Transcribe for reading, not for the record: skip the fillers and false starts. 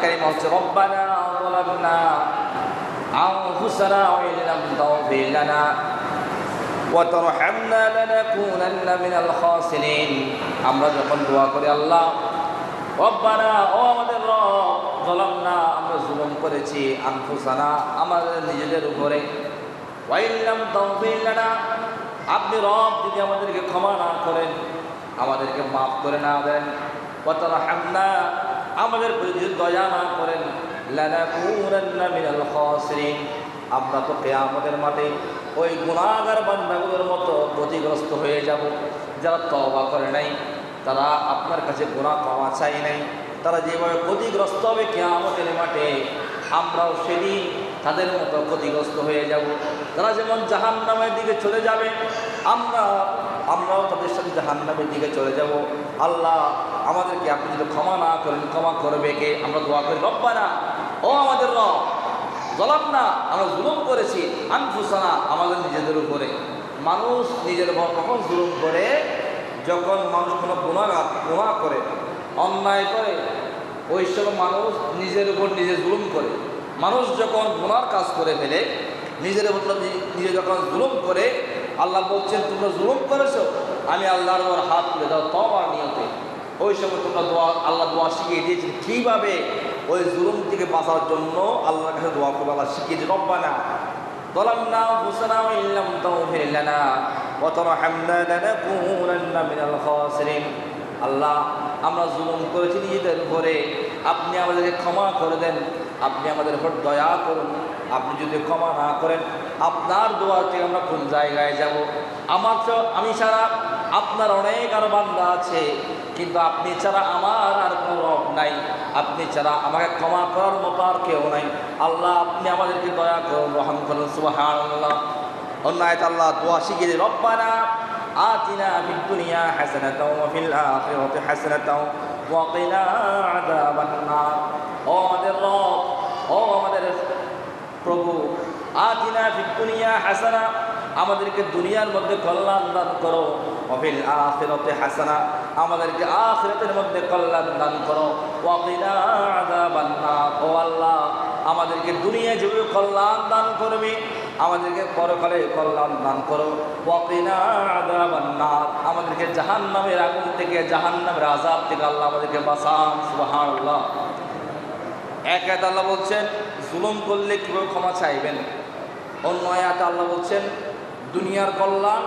কারিমা হচ্ছে রব্বানা যালামনা আনফুসানা ওয়া ইল্লাম তাগফির লানা ওয়া তারহামনা লানাকুনান্না মিনাল খাসিরিন। আমরা যখন দোয়া করি আল্লাহ রব্বানা, ও আমাদের রব, যালামনা, আমরা জুলুম করেছি, আনফুসানা, আমাদের নিজেদের উপরে, ওয়া ইল্লাম তাগফির লানা, আপনি রব যদি আমাদেরকে ক্ষমা না করেন, আমাদেরকে মাফ করে না দেন, ওয়া তারহামনা, আমাদের প্রতি যদি দয়া না করেন, লানাকুনান্না মিনাল খাসিরিন, আমরা তো কিয়ামতের মাঠে ওই গুনাহগার বান্দাগুলোর মতো ক্ষতিগ্রস্ত হয়ে যাব যারা তওবা করে নাই, তারা আপনার কাছে গুনাহ ক্ষমা চাই নাই, তারা যেভাবে ক্ষতিগ্রস্ত হবে কিয়ামতের মাঠে, আমরাও সেদিন তাদের মতো ক্ষতিগ্রস্ত হয়ে যাব। তারা যেমন জাহান্নামের দিকে চলে যাবে, আমরাও তাদের সাথে জাহান্নামের দিকে চলে যাব। আল্লাহ, আমাদেরকে আপনি যদি ক্ষমা না করেন, ক্ষমা করবে কে? আমরা দোয়া করি রব্বানা, ও আমাদের রব, যালামনা, আমরা জুলুম করেছি, আনফুসানা, আমাদের নিজেদের উপরে। মানুষ নিজের উপর কখন জুলুম করে? যখন মানুষ কোনো গুনাহ করে, অন্যায় করে, ওই সময় মানুষ নিজের উপর নিজে জুলুম করে। মানুষ যখন গুনার কাজ করে ফেলে, নিজের উপর নিজে যখন জুলুম করে, আল্লাহ বলছেন তোমরা জুলুম করেছো, আমি আল্লাহর উপর হাত তুলে দাও তওবার নিয়তে। ওই সময় তোমরা আল্লাহ দোয়া শিখিয়ে দিয়েছেন কীভাবে ওই জুলুম থেকে বাঁচার জন্য আল্লাহর কাছে দোয়া করবে। আল্লাহ শিখিয়ে দিন রব্বানা যালামনা আনফুসানা ওয়া ইল্লাম তাগফির লানা ওয়া তারহামনা লানাকুনান্না মিনাল খাসিরিন। আল্লাহ, আমরা জুলুম করেছি নিজেদের উপরে, আপনি আমাদেরকে ক্ষমা করে দেন, আপনি আমাদের উপর দয়া করুন। আপনি যদি ক্ষমা না করেন, আপনার দোয়া থেকে আমরা কোন জায়গায় যাব? আমি ছাড়া আপনার অনেক আরো বান্দা আছে, কিন্তু আপনি ছাড়া আমার আর কোনো রব নাই, আপনি ছাড়া আমাকে ক্ষমা করার মতো আর কেউ নাই। আল্লাহ, আপনি আমাদেরকে দয়া করুন, রহম করুন। সুবহানাল্লাহ। অন্য আয়াতে আল্লাহ দোয়া শিখিয়ে দিন রব্বানা আতিনা ফিদ দুনিয়া হাসানাতাও ওয়া ফিল আখিরাতি হাসানাতাও ওয়া কিনা আযাবান নার। ও আমাদের রব, ও আমাদের প্রভু, আতিনা ফিদ দুনিয়া হাসানা, আমাদেরকে দুনিয়ার মধ্যে কল্যাণ দান করো, ওয়া ফিল আখিরাতি হাসানা, আমাদেরকে আখিরাতের মধ্যে কল্যাণ দান করো, ওয়া কিনা আযাবান নার। ও আল্লাহ, আমাদেরকে দুনিয়ায় যেভাবে কল্যাণ দান করবে, আমাদেরকে পরকালে কল্যাণ দান করো, ওয়া কিনা আযাবান নার, আমাদেরকে জাহান্নামের আগুন থেকে, জাহান্নামের আযাব থেকে আল্লাহ আমাদেরকে বাঁচান। সুবহানাল্লাহ। এক আয়াতে আল্লাহ বলছেন জুলুম করলে কীভাবে ক্ষমা চাইবেন, অন্য আয়াতে আল্লাহ বলছেন দুনিয়ার কল্যাণ